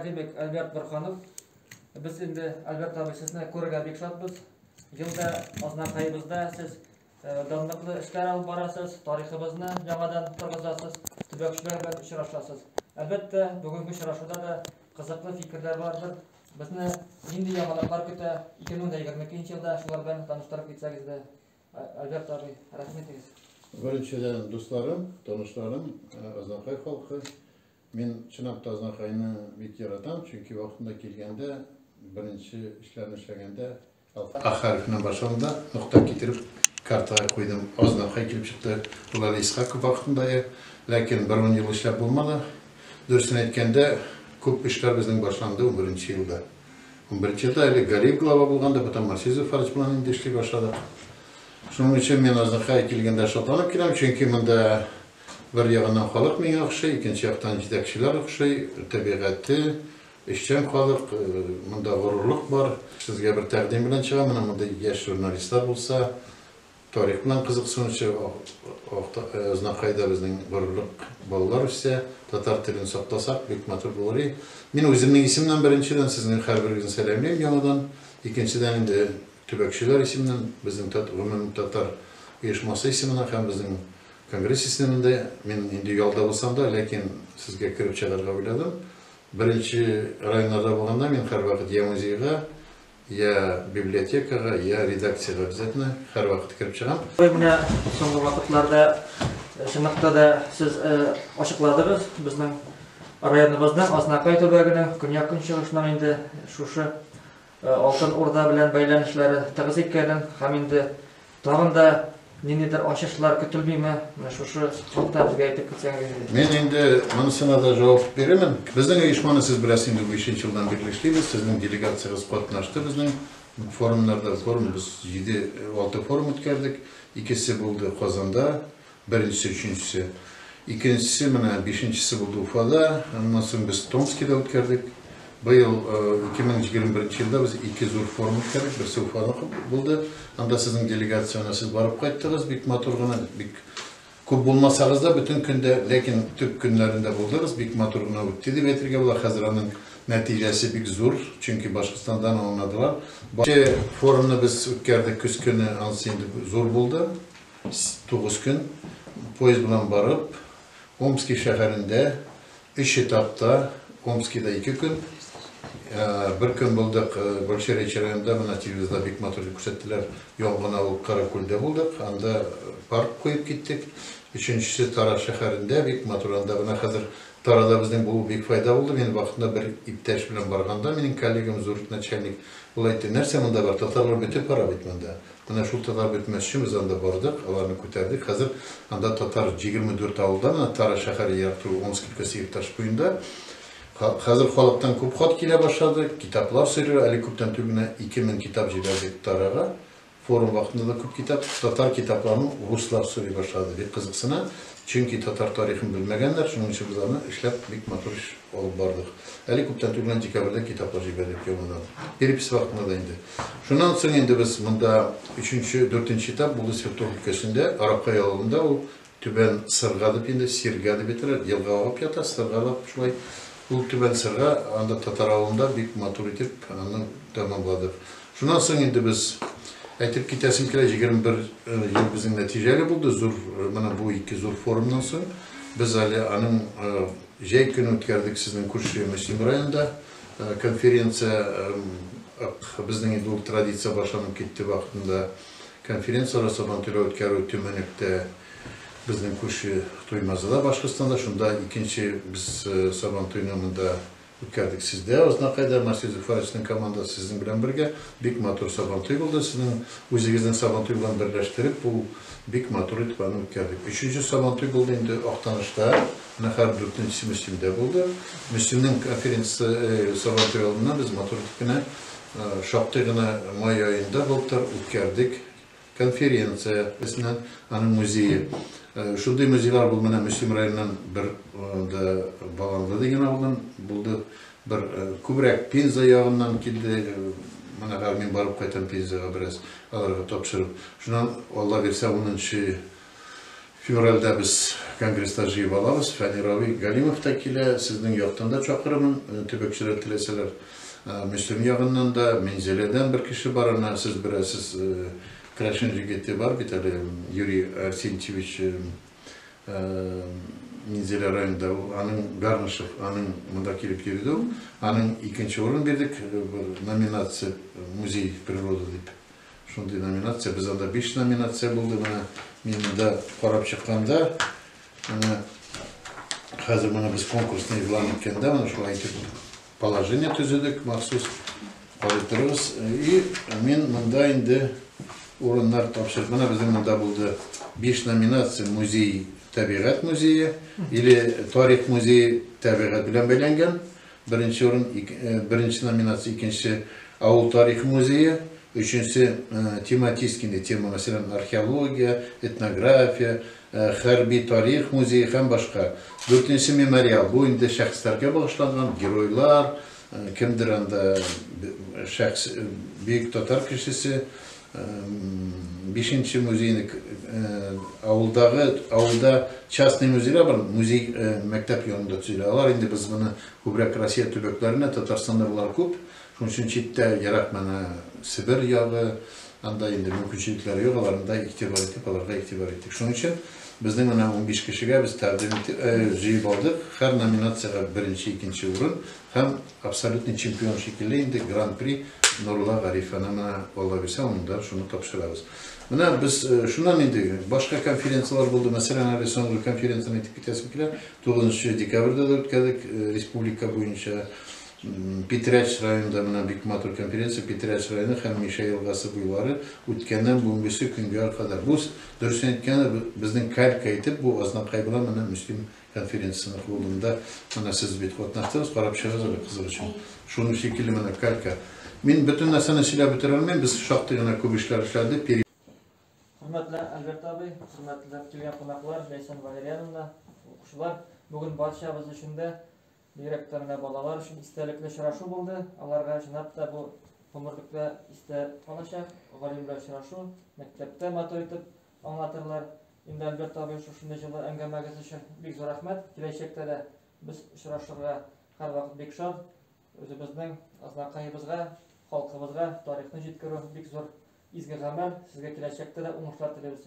академик Альберт Бурханов. Biz endi Альберт abi sizni ko'rgan bek shodmiz. Yilda Oznaqayimizda siz davlatli ishlar olib borasiz, tariximizni yangidan turg'izasiz, tubakchilar bilan uchrashasiz. Albatta, bugungi uchrashuvda da qiziqli fikrlar bordir. Bizni endi yangiliklar kuta 2022-yilda shular bilan tanishtirib ketsangiz-da, Альберт abi, rahmat egiz. Birinchidan do'stlarim, tanishlarim, Oznaqay xalqi, men chinakam Oznaqayni bek yaratam, chunki vaqtida kelganda birinchi ishlarni ishlaganda A harfining boshida nuqta keltirib kartaga qo'ydim. Oznaqay kelib chiqdi. Ular Isqaqov vaqtida, lekin 1 yil ishlab bo'lmadi. Do'stini aytganda ko'p ishlar bizning boshlandi 11-yilda. 11-yilda hali Galiyev glava bo'lganda, potom Marsizov Farj bilan endi ishlay boshladik. Shuning uchun men Oznaqay kelganda shodlanib kelaman, chunki bunda bir yog'indan xalq menga o'xshaydi, ikkinchi yoqdan yetakchilar o'xshaydi, tabiati, ishchan xalq, bunda g'ururlik bor. Sizga bir taqdim bilan chiqaman, bunda yosh jurnalistlar bo'lsa, tarix bilan qiziqsinchi, Oznaqayda bizning g'ururlik bolalar o'ssa, tatar tilini saqlasak, bek motor bo'ladi. Men o'zimning ismimdan birinchidan sizni har biringizni salomlayman yo'g'dan, ikkinchidan endi tubakchilar ismidan, bizning tatar uyushmasi ismidan ham bizning kongress ismida men endi yo'lda bo'lsam-da, lekin sizga kirib chiqarga o'yladim. Birinchi rayonlarda bo'lganda men har vaqt ya muzeyga, ya bibliotekaga, ya redaksiyaga bizatni har vaqt kirib chiqaman. Buna so'nggi vaqtlarda shunaqada siz ochiqladingiz bizning rayonimizdan Oznaqay tubagining Kunyaqin Shirishining endi shu Oltin O'rda bilan baylanishlari tig'iz ekanini ham endi tog'inda nimadir oshishlar kutilmaymi? Shu haqda bizga aytib ketsangiz. Men endi bunisina da javob beraman. Bizning uyushmani siz bilasiz, endi 5-yildan beri ishlaymiz. Sizning delegatsiyangiz qatnashdi bizning forumlarda. Biz 7-6 forum o'tkazdik. Ikkisi bo'ldi Qozonda, birinchisi, uchinchisi. Ikkinchisi mana 5-chisi bo'ldi Ufada, ondan so'ng biz Tomskida o'tkazdik. Bu yıl 2021-yilda biz 2 zo'r forum o'tkazdik, birisi Ufada bo'ldi. Anda sizning delegatsiyana siz borib qaytdingiz, bek motorgina, bek ko'p bo'lmasangiz-da butun kunda, lekin tub kunlarida bo'ldingiz, bek motorgina o'tdi deb ayttirga bo'lar. Hozirning natijasi bek zo'r, chunki Boshqirdistondan olinadilar. Birinchi forumni biz o'tkazdik kuz kuni, ansi endi zo'r bo'ldi. 9 kun poyezd bilan borib, Omskiy shaharida 3 etapda, Omskiyda 2 kun, bir kun bo'ldik Bolsheviy rayonida, mana televizorda bek motorni ko'rsatdilar, yong'in olib Qarako'lda bo'ldik, anda park qo'yib ketdik. Uchinchisi Taraz shaharida bek motorda, buni hozir Tarazda bizning bu bek foyda bo'ldi. Men vaqtida bir iptash bilan borganda, mening kollegam zo'r nachalnik bo'laydi. Narsa bunda bor, tatarlar bitib para bitmanda. Mana shu tatar bitmas uchun biz anda bordik, ularni ko'tardik. Hozir anda tatar 24 avuldan Taraz shahari yarqi Omskiyga sektash bo'yinda. Hozir xalqdan ko'p xat kela boshladi, kitoblar so'raydi, hali ko'pdan tugina 2000 kitob jibardik Taraga. Forum vaqtida da ko'p kitob, tatar kitoblarini ruslar so'ray boshladi deb qiziqsina, chunki tatar tarixini bilmaganlar, shuning uchun biz uni ishlab bek motor ish olib bordik. Hali ko'pdan tugina dekabrda kitoblar jibardik yo'g'ondan. Perepis vaqtida endi. Shundan so'ng endi biz bunda 3-4 etap bo'ldi Svetov өлкәсендә, Araqay yolunda, u Tuban Sirg'a deb endi Sirga deb aytiladi, yilga olib yata, Sirg'a deb shulay. Bu Tuban Sirg'a anda tatar avulunda bek motor etib, uni tamamladik. Shundan so'ng endi biz aytib ketasim kerak, 21 yil bizning natijali bo'ldi. Zo'r, mana bu 2 zo'r forumdan so'ng biz hali aning jay kuni o'tkazdik sizning Kurshi Muslim rayonida. Konferensiya bizning endi u traditsiya boshlanib ketdi vaqtida. Konferensiyalar Sabanto'da o'tkazilib Tumanlikda, bizning Kurshi To'ymazada, Boshqirdistonda, shunda ikkinchi biz Sabanto'yni bunda o'tkazdik sizda. Oznaqayda Marsizov Farjning komandasi sizning bilan birga bek motor Sabanto'y bo'ldi. Sizning o'zingizning Sabanto'y bilan birlashtirib bu bek motor etibani o'tkazdik. 3-chi Sabanto'y bo'ldi endi Oqtanishda, har 4-chi Muslimda bo'ldi. Muslimning konferensiyasi Sabanto'y oldidan biz motor etibini shoqtigina may oyida bo'lib o'tkazdik. Konferensiya bizning ana muzeyi. Shunday muzeylar bu mana Muslim rayonidan bir Balanda degan avldan bo'ldi. Bir ko'proq Penza yog'idan keldi. Mana men borib qaytam Penzaga biroz ularga topshirib. Shundan Alloh bersa 10 Февральда biz Конгресста жиып алабыз. Фәнирави Галимов та килә, сезнең яктан да чакырымын, төбәкчеләр теләсәләр. Мөслим ягыннан да, Мензеләдән бер кеше бар, ана сез беләсез, Крашин җегете бар бит әле, Юрий Арсентьевич Мензелә районында, аның Гарнышев, аның монда килеп йөрде. Аның икенче урын бирдек, номинация музей природы дип. Шундый номинация, biz анда 5 номинация булды. Мен монда карап чыкканда, хәзер моны без конкурсны игълан иткәндә, моны шулай итеп положение төзедек, махсус калдырабыз. И мен монда инде урыннар тапшырып, менә безнең монда булды 5 номинация музей, табигать музее или тарих музее табигать белән бәйләнгән. Беренче урын, беренче номинация, икенче авыл тарих музее. Üçüncüsü tematiskinde tema, mesela arkeologiya, etnografya, hərbi tarix muzeyi hem başka. Dördüncüsü memorial. Bu indi şəxslərə bağışlanan heroylar, kimdir anda şəxs, büyük tatar kişisi. Beşinci muzeyin avulda частный muzeyler var. Muzey məktəb yolunda tüzülüyorlar. İndi biz bunu Kubrak Rusiya tübəklərində Tatarstanlılar küp. Şunun için çiftdə yaratmana Sibir yağı, anda indi mümkünçilikleri yok, alarında iktibar ettik, alarga iktibar ettik. Şunun için bizden 15 kişiye biz təqdim jiyib aldık. Her nominasyaya birinci, ikinci urun. Hem absolutni çempiyon şekilde indi Grand Prix Nurullah Garifana valla bilse onu da şunu tapşırarız. Buna biz şundan indi, başka konferansiyalar buldu. Mesela Resonlu konferansiyonu etip bitesmekler. 9 dekabrda da ötkedik Respublika boyunca. Petraç rayonunda buna Büyük Matur konferansiya Petraç rayonu hem Mişa yılgası boyları ötkenden bugünkü güngüye kadar. Bu dürüst etkende bizden kalk etip bu azdan kaybolan bana Müslüm konferansiyasının kurulunda bana siz bir kotnaktınız, karab şahız ve kızır için. Şunu şekilde bana kalka. Ben bütün nasana silah bitirelim, biz şaktığına köp işler işlerdi. Hürmetli Albert abi, hürmetli kelgan qonaqlar, Leysan Valeriyanovna, o'quvchilar, bugun barchamiz uchunda direktorlar bolalar uchun istalikli uchrashuv bo'ldi. Ularga shinatda bu umrlikda ista qolashaq, g'oyiblar uchrashuv, maktabda mato etib anlatırlar. Endi Albert abi shunday yillar anglamagiz uchun bek zo'r rahmat. Kelajakda da biz uchrashuvga har vaqt bek shod, o'zimizning aznaqayimizga, xalqimizga tarixni yetkazib bek zo'r izgi amal sizga kelajakda da unushlar tilaymiz.